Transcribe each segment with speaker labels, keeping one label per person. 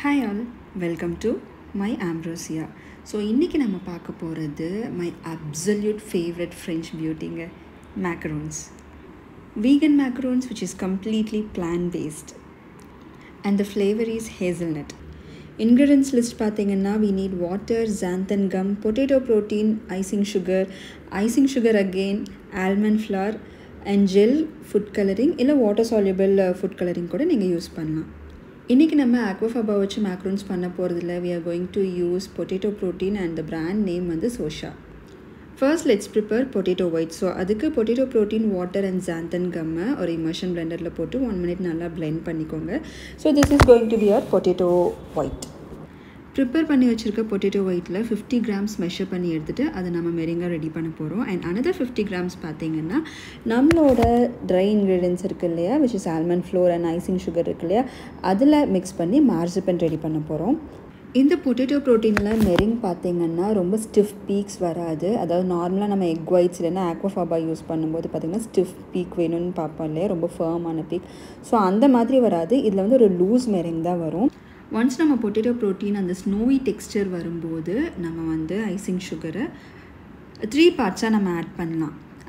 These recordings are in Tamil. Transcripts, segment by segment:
Speaker 1: Hi all, welcome to my Ambrosia. So இன்னைக்கு நம்ம பார்க்க போகிறது my absolute favorite French beautyங்க, macarons. Vegan macarons which is completely plant-based and the flavor is hazelnut. Ingredients list பார்த்தீங்கன்னா we need water, xanthan gum, potato protein, icing sugar again, almond flour and gel food coloring இல்லை water soluble food coloring கூட நீங்கள் யூஸ் பண்ணலாம். இன்றைக்கி நம்ம aquafaba வச்சு macarons பண்ண போகிறதில்ல. We are going to use potato protein and the brand name வந்து Sosha. First let's prepare potato white. So அதுக்கு potato protein, water and xanthan gum ஒரு immersion blenderல போட்டு 1 minute நல்லா blend பண்ணிக்கோங்க. So this is going to be our potato white. Prepare பண்ணி வச்சுருக்க பொட்டேட்டோ ஒயிட்டில் 50 grams மெஷர் பண்ணி எடுத்துகிட்டு அதை நம்ம மெரிங்கா ரெடி பண்ண போகிறோம். அண்ட் another 50 grams பார்த்திங்கன்னா நம்மளோட ட்ரை இன்க்ரீடியன்ஸ் இருக்குது இல்லையா, which is almond flour and icing sugar இருக்கு இல்லையா, அதில் மிக்ஸ் பண்ணி மார்சிபன் ரெடி பண்ண போகிறோம். இந்த பொட்டேட்டோ ப்ரோட்டீனில் மெரிங் பார்த்திங்கன்னா ரொம்ப ஸ்டிஃப் பீக்ஸ் வராது. அதாவது நார்மலாக நம்ம எக் ஒயிட்ஸ் இல்லைன்னா ஆக்வாஃபாபா யூஸ் பண்ணும்போது பார்த்திங்கன்னா ஸ்டிஃப் பீக் வேணும்னு பார்ப்போம் இல்லையா, ரொம்ப ஃபர்மான பீக். ஸோ அந்த மாதிரி வராது. இதில் வந்து ஒரு லூஸ் மெரிங் தான் வரும். ஒன்ஸ் நம்ம பொட்டேட்டோ ப்ரோட்டீன் அந்த ஸ்னோவி டெக்ஸ்டர் வரும்போது நம்ம வந்து ஐசிங் சுகரை 3 பார்ட்ஸாக நம்ம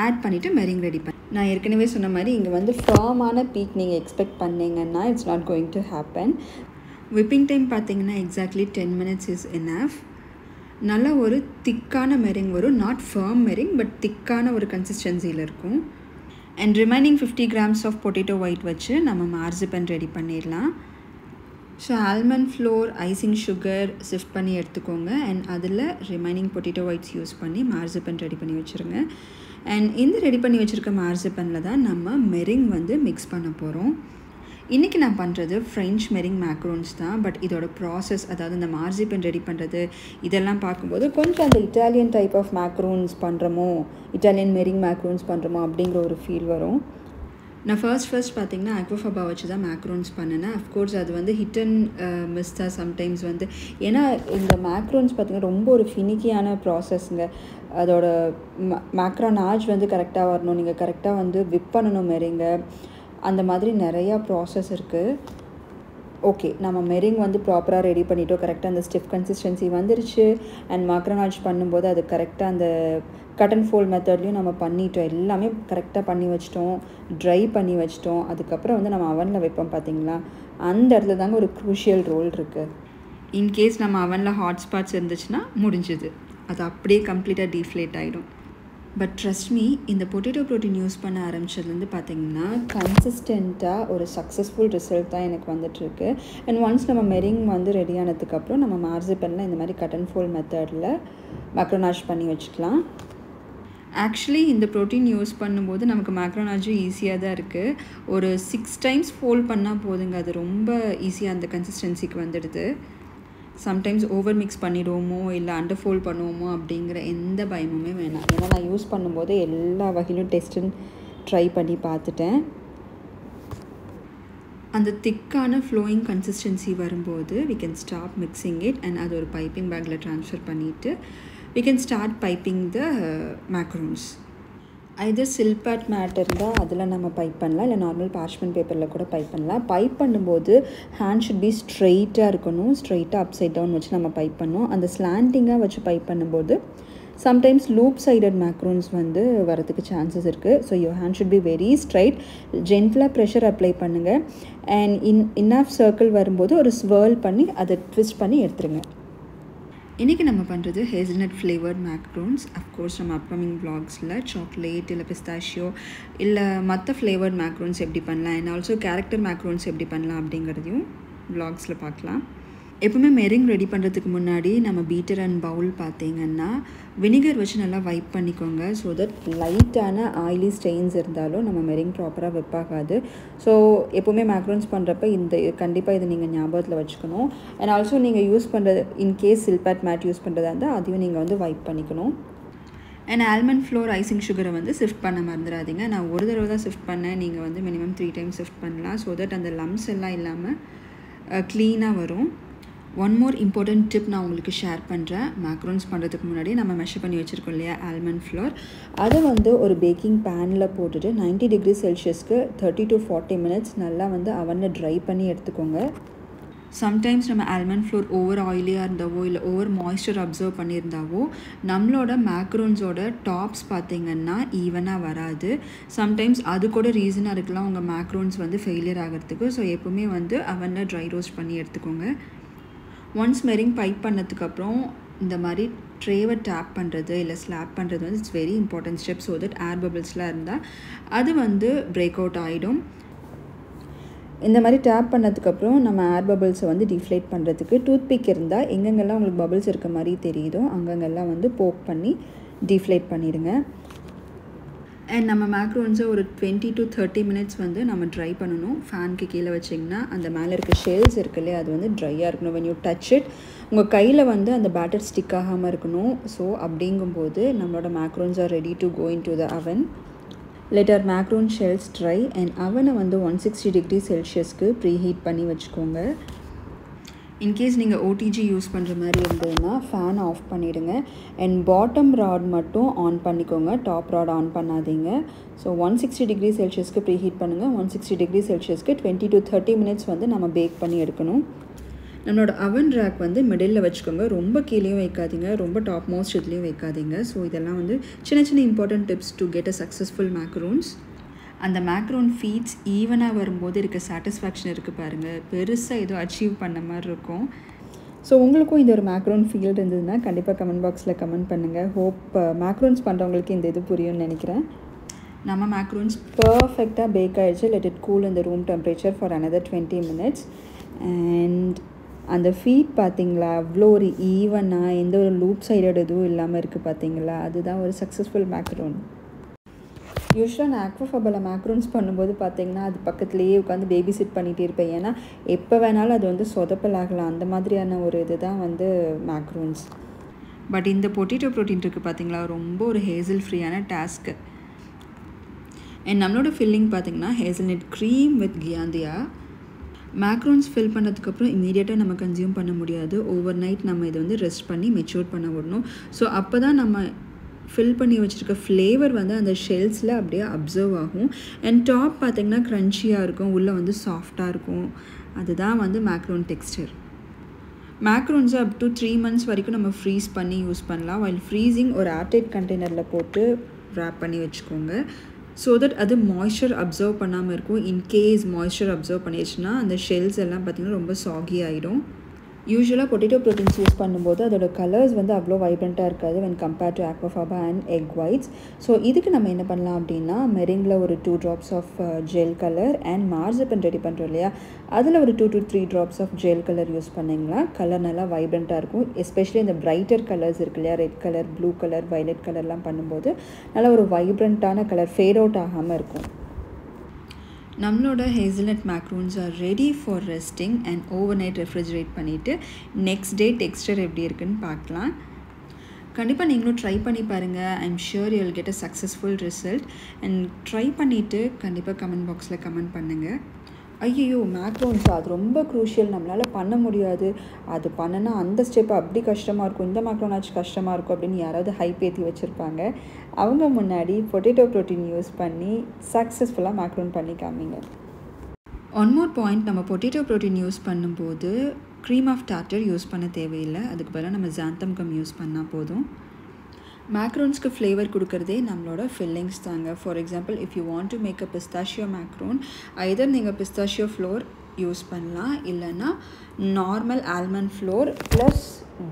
Speaker 1: ஆட் பண்ணிவிட்டு மெரிங் ரெடி நான் ஏற்கனவே சொன்ன மாதிரி இங்கே வந்து ஃபார்மான பீக் நீங்கள் எக்ஸ்பெக்ட் பண்ணிங்கன்னா it's not going to happen. Whipping time பார்த்தீங்கன்னா எக்ஸாக்ட்லி 10 minutes இஸ் எனஃப். நல்ல ஒரு திக்கான மெரிங் வரும், நாட் ஃபர்ம் மெரிங் பட் திக்கான ஒரு கன்சிஸ்டன்சியில் இருக்கும். And remaining 50 grams of potato white வச்சு நம்ம மார்சிபன் ரெடி பண்ணிடலாம். So almond flour, icing sugar sift பண்ணி எடுத்துக்கோங்க. அண்ட் அதில் ரிமைனிங் பொட்டேட்டோ ஒயிட்ஸ் யூஸ் பண்ணி மார்சிபன் ரெடி பண்ணி வச்சுருங்க. அண்ட் இந்த ரெடி பண்ணி வச்சுருக்க மார்சிபனில் தான் நம்ம மெரிங் வந்து மிக்ஸ் பண்ண போகிறோம். இன்றைக்கி நான் பண்ணுறது ஃப்ரெஞ்ச் மெரிங் மேக்ரோன்ஸ் தான். பட் இதோட ப்ராசஸ், அதாவது இந்த மார்சிபன் ரெடி பண்ணுறது இதெல்லாம் பார்க்கும்போது கொஞ்சம் அந்த இட்டாலியன் டைப் ஆஃப் மேக்ரோன்ஸ் பண்ணுறோமோ, இட்டாலியன் மெரிங் மேக்ரோன்ஸ் பண்ணுறோமோ அப்படிங்கிற ஒரு ஃபீல் வரும். நான் ஃபர்ஸ்ட் பார்த்திங்கன்னா ஆக்வாஃபாபா வச்சு தான் மேக்ரோன்ஸ் பண்ணினேன். அஃப்கோர்ஸ் அது வந்து ஹிட் அண்ட் மிஸ் தான் சம்டைம்ஸ் வந்து. ஏன்னா இந்த மேக்ரோன்ஸ் பார்த்திங்கன்னா ரொம்ப ஒரு ஃபினிக்கியான ப்ராசஸ்ங்க. அதோட மேக்ரோனாஜ் வந்து கரெக்டாக வரணும், நீங்கள் கரெக்டாக வந்து விப் பண்ணணும் மெரிங்க, அந்த மாதிரி நிறையா ப்ராசஸ் இருக்குது. ஓகே, நம்ம மெரிங் வந்து ப்ராப்பராக ரெடி பண்ணிட்டோம், கரெக்டாக அந்த ஸ்டிஃப் கன்சிஸ்டன்சி வந்துருச்சு. அண்ட் மேக்ரோனாஜ் பண்ணும்போது அது கரெக்டாக அந்த கட் அண்ட் ஃபோல்ட் மெத்தட்லையும் நம்ம பண்ணிட்டோம், எல்லாமே கரெக்டாக பண்ணி வச்சிட்டோம், ட்ரை பண்ணி வச்சிட்டோம். அதுக்கப்புறம் வந்து நம்ம அவனில் வைப்போம் பார்த்திங்களா, அந்த இடத்துல தாங்க ஒரு க்ரூஷியல் ரோல் இருக்குது. இன்கேஸ் நம்ம அவனில் ஹாட் ஸ்பாட்ஸ் இருந்துச்சுன்னா முடிஞ்சுது, அது அப்படியே கம்ப்ளீட்டாக டீஃப்ளேட் ஆகிடும். பட் ட்ரஸ்ட் மீ, இந்த பொட்டேட்டோ ப்ரோட்டீன் யூஸ் பண்ண ஆரம்பிச்சதுலேருந்து பார்த்திங்கன்னா கன்சிஸ்டண்ட்டாக ஒரு சக்ஸஸ்ஃபுல் ரிசல்ட் தான் எனக்கு வந்துட்டுருக்கு. அண்ட் ஒன்ஸ் நம்ம மெரிங் வந்து ரெடி ஆனதுக்கப்புறம் நம்ம மார்சிபனில் இந்த மாதிரி கட் அண்ட் ஃபோல்ட் மெத்தடில் மேக்ரோனாஜ் பண்ணி வச்சுக்கலாம். ஆக்சுவலி இந்த ப்ரோட்டீன் யூஸ் பண்ணும்போது நமக்கு மேக்ரோனாஜும் ஈஸியாக தான் இருக்குது. ஒரு 6 times ஃபோல்ட் பண்ணால் போதுங்க, அது ரொம்ப ஈஸியாக அந்த கன்சிஸ்டன்சிக்கு வந்துடுது. சம்டைம்ஸ் ஓவர் மிக்ஸ் பண்ணிடுவோமோ இல்லை அண்டர் ஃபோல்ட் பண்ணுவோமோ அப்படிங்கிற எந்த பயமுமே வேணாம். ஏன்னா நான் யூஸ் பண்ணும்போது எல்லா வகையிலும் டெஸ்ட்டுன்னு ட்ரை பண்ணி பார்த்துட்டேன். அந்த திக்கான ஃப்ளோயிங் கன்சிஸ்டன்சி வரும்போது we can stop mixing it and அது ஒரு பைப்பிங் பேக்கில் ட்ரான்ஸ்ஃபர் பண்ணிவிட்டு we can start piping the macarons. Either silpat mat இருந்தால் அதில் நம்ம பைப் பண்ணலாம், இல்லை நார்மல் பார்ச்மெண்ட் பேப்பரில் கூட பைப் பண்ணலாம். பைப் பண்ணும்போது ஹேண்ட் ஷுட் பி ஸ்ட்ரெயிட்டாக இருக்கணும், ஸ்ட்ரெயிட்டாக அப்சைட் டவுன் வச்சு நம்ம பைப் பண்ணோம். அந்த ஸ்லாண்டிங்காக வச்சு பைப் பண்ணும்போது சம்டைம்ஸ் லூப் சைடட் மேக்ரோன்ஸ் வந்து வரதுக்கு சான்சஸ் இருக்குது. So your hand should be very straight, ஜென்டலாக ப்ரெஷர் அப்ளை பண்ணுங்கள். அண்ட் இன்ஆஃப் சர்க்கிள் வரும்போது ஒரு ஸ்வர்ல் பண்ணி அதை ட்விஸ்ட் பண்ணி எடுத்துருங்க. இன்றைக்கி நம்ம பண்ணுறது ஹேசல்நட் ஃப்ளேவர்ட் மேக்ரோன்ஸ். அஃப்கோர்ஸ் நம்ம அப்கமிங் வ்ளாக்ஸில் சாக்லேட் இல்லை பிஸ்தாஷியோ இல்லை மற்ற ஃப்ளேவர்ட் மேக்ரோன்ஸ் எப்படி பண்ணலாம், அண்ட் ஆல்சோ கேரக்டர் மேக்ரோன்ஸ் எப்படி பண்ணலாம் அப்படிங்கிறதையும் வ்ளாக்ஸில் பார்க்கலாம். எப்பவுமே மெரிங் ரெடி பண்ணுறதுக்கு முன்னாடி நம்ம பீட்டர் அண்ட் பவுல் பார்த்திங்கன்னா வினிகர் வச்சு நல்லா வைப் பண்ணிக்கோங்க. ஸோ தட் லைட்டான ஆயிலி ஸ்டெயின்ஸ் இருந்தாலும் நம்ம மெரிங் ப்ராப்பராக வைப்பாகாது. ஸோ எப்போவுமே மேக்ரோன்ஸ் பண்ணுறப்ப கண்டிப்பாக இதை நீங்கள் ஞாபகத்தில் வச்சுக்கணும். அண்ட் ஆல்சோ நீங்கள் யூஸ் பண்ணுறது இன்கேஸ் சில்பேட் மேட் யூஸ் பண்ணுறதா இருந்தால் அதையும் நீங்கள் வந்து வைப் பண்ணிக்கணும். அண்ட் ஆல்மண்ட் ஃப்ளோர், ஐசிங் சுகரை வந்து சிஃப்ட் பண்ண மறந்துடாதீங்க. நான் ஒரு தடவை தான் சிஃப்ட் பண்ணேன், நீங்கள் வந்து மினிமம் 3 times சிஃப்ட் பண்ணலாம். ஸோ தட் அந்த லம்ஸ் எல்லாம் இல்லாமல் க்ளீனாக வரும். ஒன் மோர் இம்பார்ட்டன்ட் டிப் நான் உங்களுக்கு ஷேர் பண்ணுறேன். மேக்ரோன்ஸ் பண்ணுறதுக்கு முன்னாடி நம்ம மெஷர் பண்ணி வச்சுருக்கோம் இல்லையா ஆல்மண்ட் ஃப்ளோர், அதை வந்து ஒரு பேக்கிங் பேனில் போட்டுட்டு 90 degrees Celsiusக்கு 30 to 40 minutes நல்லா வந்து அவனில் ட்ரை பண்ணி எடுத்துக்கோங்க. சம்டைம்ஸ் நம்ம ஆல்மண்ட் ஃப்ளோர் ஓவர் ஆயிலியாக இருந்தாவோ இல்லை ஓவர் மாய்ஸ்சர் அப்சர்வ் பண்ணியிருந்தாவோ நம்மளோட மேக்ரோன்ஸோட டாப்ஸ் பார்த்திங்கன்னா ஈவனாக வராது. சம்டைம்ஸ் அது கூட ரீசனாக இருக்கலாம் உங்கள் மேக்ரோன்ஸ் வந்து ஃபெயிலியர் ஆகிறதுக்கு. ஸோ எப்போவுமே வந்து அவனில் ட்ரை ரோஸ்ட் பண்ணி எடுத்துக்கோங்க. ஒன்ஸ் மெரிங் பைப் பண்ணதுக்கப்புறம் இந்த மாதிரி ட்ரேவை டேப் பண்ணுறது இல்லை ஸ்லாப் பண்ணுறது வந்து it's very important step. So that air பபிள்ஸ்லாம் இருந்தால் அது வந்து பிரேக் அவுட் ஆகிடும். இந்த மாதிரி டேப் பண்ணதுக்கப்புறம் நம்ம ஏர் பபிள்ஸை வந்து டிஃப்ளேட் பண்ணுறதுக்கு டூத்பிக் இருந்தால் எங்கெங்கெல்லாம் உங்களுக்கு பபிள்ஸ் இருக்க மாதிரி தெரியுதோ அங்கங்கெல்லாம் வந்து போக் பண்ணி டிஃப்ளேட் பண்ணிடுங்க. அண்ட் நம்ம மேக்ரோன்ஸை ஒரு 20 to 30 minutes வந்து நம்ம ட்ரை பண்ணணும். ஃபேனுக்கு கீழே வச்சிங்கன்னா அந்த மேலே இருக்க ஷெல்ஸ் இருக்கு இல்லையா, அது வந்து ட்ரையாக இருக்கணும். when you touch it உங்கள் கையில் வந்து அந்த பேட்டர் ஸ்டிக் ஆகாமல் இருக்கணும். ஸோ அப்படிங்கும்போது நம்மளோட macarons are ready to go into the oven. let our macaron shells dry and அவனை வந்து 160 degrees Celsiusக்கு ப்ரீஹீட் பண்ணி வச்சுக்கோங்க. இன்கேஸ் நீங்கள் ஓடிஜி யூஸ் பண்ணுற மாதிரி இருந்ததுன்னா ஃபேன் ஆஃப் பண்ணிவிடுங்க. அண்ட் பாட்டம் ராட் மட்டும் ஆன் பண்ணிக்கோங்க, டாப் ராட் ஆன் பண்ணாதீங்க. ஸோ 160 degrees Celsiusக்கு ப்ரீஹீட் பண்ணுங்கள். 160 degrees Celsiusக்கு 20 to 30 minutes வந்து நம்ம பேக் பண்ணி எடுக்கணும். நம்மளோட அவன் ரேக் வந்து மிடில் வச்சுக்கோங்க, ரொம்ப கீழேயும் வைக்காதீங்க, ரொம்ப டாப் மோஸ்ட் இதுலேயும் வைக்காதீங்க. ஸோ இதெல்லாம் வந்து சின்ன சின்ன important tips to get a successful macarons. அந்த மேக்ரோன் ஃபீட்ஸ் ஈவனாக வரும்போது இருக்க சாட்டிஸ்ஃபேக்ஷன் இருக்குது பாருங்கள், பெருசாக ஏதோ அச்சீவ் பண்ண மாதிரி இருக்கும். ஸோ உங்களுக்கும் இந்த ஒரு மேக்ரோன் ஃபீல்டு இருந்ததுன்னா கண்டிப்பாக கமெண்ட் பாக்ஸில் கமெண்ட் பண்ணுங்கள். ஹோப் மேக்ரோன்ஸ் பண்ணுறவங்களுக்கு இந்த இது புரியும்னு நினைக்கிறேன். நம்ம மேக்ரோன்ஸ் பர்ஃபெக்டாக பேக் ஆகிடுச்சு. லெட் இட் கூல் இந்த room temperature for another 20 minutes. And அந்த ஃபீட் பார்த்திங்களா அவ்வளோ ஒரு ஈவனாக எந்த ஒரு லூப் சைடட் எதுவும் இல்லாமல் இருக்குது பார்த்திங்களா, அதுதான் ஒரு சக்ஸஸ்ஃபுல் மேக்ரோன். யூஸ்வலாக நான் ஆக்வாஃபபில் மேக்ரோன்ஸ் பண்ணும்போது பார்த்திங்கன்னா அது பக்கத்துலேயே உட்காந்து பேபி சிட் பண்ணிகிட்டே இருப்பேன். ஏன்னா எப்போ வேணாலும் அது வந்து சொதப்பலாகலாம், அந்த மாதிரியான ஒரு இது தான் வந்து மேக்ரோன்ஸ். பட் இந்த பொட்டேட்டோ ப்ரோட்டீன் இருக்குது பார்த்திங்களா, ரொம்ப ஒரு ஹேசல் ஃப்ரீயான டாஸ்க்கு. அண்ட் நம்மளோட ஃபில்லிங் பார்த்திங்கன்னா hazelnut cream with gianduja. Macarons fill பண்ணதுக்கப்புறம் இமீடியட்டாக நம்ம கன்சியூம் பண்ண முடியாது. ஓவர் நைட் நம்ம இதை வந்து ரெஸ்ட் பண்ணி மெச்சூர் பண்ண விடணும். ஸோ அப்போ தான் நம்ம ஃபில் பண்ணி வச்சுருக்க ஃப்ளேவர் வந்து அந்த ஷெல்ஸில் அப்படியே அப்சர்வ் ஆகும். அண்ட் டாப் பார்த்திங்கன்னா க்ரன்ச்சியாக இருக்கும், உள்ளே வந்து சாஃப்டாக இருக்கும். அதுதான் வந்து மேக்ரோன் டெக்ஸ்டர். மேக்ரோன்ஸை அப் டு 3 months வரைக்கும் நம்ம ஃப்ரீஸ் பண்ணி யூஸ் பண்ணலாம். வைல் ஃப்ரீசிங் ஒரு ஏர்டைட் கண்டெய்னரில் போட்டு ரேப் பண்ணி வச்சுக்கோங்க. ஸோ தட் அது மாய்ஸ்சர் அப்சர்வ் பண்ணாமல் இருக்கும். இன்கேஸ் மாய்ஸ்சர் அப்சர்வ் பண்ணிடுச்சுன்னா அந்த ஷெல்ஸ் எல்லாம் பார்த்திங்கன்னா ரொம்ப சாகி ஆகிடும். யூஸ்வலாக பொட்டேட்டோ ப்ரோட்டீன்ஸ் யூஸ் பண்ணும்போது அதோட கலர்ஸ் வந்து அவ்வளோ வைப்ரண்ட்டாக இருக்காது when compared to aquafaba and egg whites. So இதுக்கு நம்ம என்ன பண்ணலாம் அப்படின்னா மெரிங்கில் ஒரு 2 drops of gel colour and marzipan ready பண்ணுறோம் இல்லையா, அதில் ஒரு 2 to 3 drops of gel colour use பண்ணிங்கன்னா கலர் நல்லா வைப்ரண்ட்டாக இருக்கும். எஸ்பெஷலி இந்த பிரைட்டர் கலர்ஸ் இருக்கு இல்லையா, red colour, blue colour, violet கலர்லாம் பண்ணும்போது நல்லா ஒரு வைப்ரண்ட்டான கலர், ஃபேட் அவுட் ஆகாமல் இருக்கும். நம்மளோட hazelnut macarons are ready for resting and over night refrigerate பண்ணிவிட்டு நெக்ஸ்ட் டே டெக்ஸ்டர் எப்படி இருக்குன்னு பார்க்கலாம். கண்டிப்பாக நீங்களும் ட்ரை பண்ணி பாருங்கள். I am sure you will get a successful result. And try பண்ணிவிட்டு கண்டிப்பாக கமெண்ட் பாக்ஸில் கமெண்ட் பண்ணுங்கள். ஐயோ மேக்ரோன்ஸ் அது ரொம்ப க்ரூஷியல், நம்மளால் பண்ண முடியாது, அது பண்ணனா அந்த ஸ்டெப் அப்படி கஷ்டமாக இருக்கும், இந்த மேக்ரோனாச்சு கஷ்டமாக இருக்கும் அப்படின்னு யாராவது ஹைப் ஏற்றி வச்சுருப்பாங்க. அவங்க முன்னாடி பொட்டேட்டோ ப்ரோட்டீன் யூஸ் பண்ணி சக்ஸஸ்ஃபுல்லாக மேக்ரோன் பண்ணி காமிங்க. ஒன் மோர் பாயிண்ட், நம்ம பொட்டேட்டோ ப்ரோட்டீன் யூஸ் பண்ணும்போது க்ரீம் ஆஃப் டார்ட்டர் யூஸ் பண்ண தேவையில்லை. அதுக்கு பதிலாக நம்ம xanthan gum யூஸ் பண்ணால் போதும். மேக்ரோன்ஸ்க்கு ஃப்ளேவர் கொடுக்குறதே நம்மளோட ஃபில்லிங்ஸ் தாங்க. For example if you want to make a pistachio macaron, either நீங்கள் பிஸ்தாஷியோ ஃப்ளோர் யூஸ் பண்ணலாம், இல்லைன்னா normal almond flour plus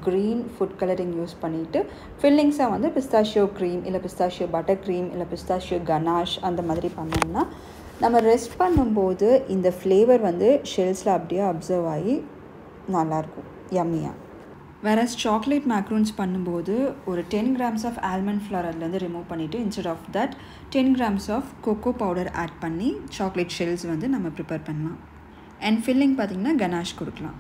Speaker 1: green food colouring use பண்ணிவிட்டு ஃபில்லிங்ஸாக வந்து பிஸ்தாஷியோ க்ரீம் இல்லை பிஸ்தாஷியோ பட்டர் க்ரீம் இல்லை பிஸ்தாஷியோ கனாஷ் அந்த மாதிரி பண்ணோம்னா நம்ம ரெஸ்ட் பண்ணும்போது இந்த ஃப்ளேவர் வந்து ஷெல்ஸில் அப்படியே அப்சர்வ் ஆகி நல்லாயிருக்கும், யம்மியாக. வேறஸ் சாக்லேட் மேக்ரோன்ஸ் பண்ணும்போது ஒரு 10 grams ஆஃப் ஆல்மண்ட் ஃப்ளவர் அதுலேருந்து ரிமூவ் பண்ணிவிட்டு instead of that 10 grams of cocoa powder add பண்ணி சாக்லேட் ஷெல்ஸ் வந்து நம்ம ப்ரிப்பேர் பண்ணலாம். அண்ட் ஃபில்லிங் பார்த்திங்கன்னா கனாஷ் கொடுக்கலாம்.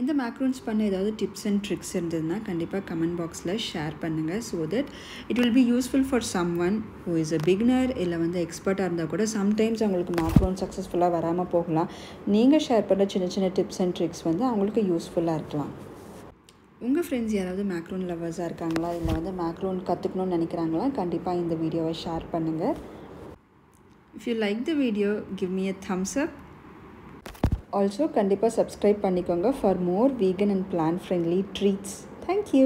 Speaker 1: இந்த மேக்ரோன்ஸ் பண்ண ஏதாவது டிப்ஸ் அண்ட் ட்ரிக்ஸ் இருந்ததுன்னா கண்டிப்பாக கமெண்ட் பாக்ஸில் ஷேர் பண்ணுங்கள். So that it will be useful for someone who is a beginner இல்லை வந்து எக்ஸ்பர்ட்டாக இருந்தால் கூட சம்டைம்ஸ் அவங்களுக்கு மேக்ரோன் சக்ஸஸ்ஃபுல்லாக வராமல் போகலாம். நீங்கள் ஷேர் பண்ணுற சின்ன சின்ன டிப்ஸ் அண்ட் ட்ரிக்ஸ் வந்து அவங்களுக்கு யூஸ்ஃபுல்லாக இருக்கலாம். உங்கள் ஃப்ரெண்ட்ஸ் யாராவது மேக்ரோன் லவர்ஸாக இருக்காங்களா, இல்லை வந்து மேக்ரோன் கற்றுக்கணும்னு நினைக்கிறாங்களா, கண்டிப்பாக இந்த வீடியோவை ஷேர் பண்ணுங்கள். If you like the video give me a thumbs up. Also கண்டிப்பாக சப்ஸ்கிரைப் பண்ணிக்கோங்க for more vegan and plant friendly treats. Thank you.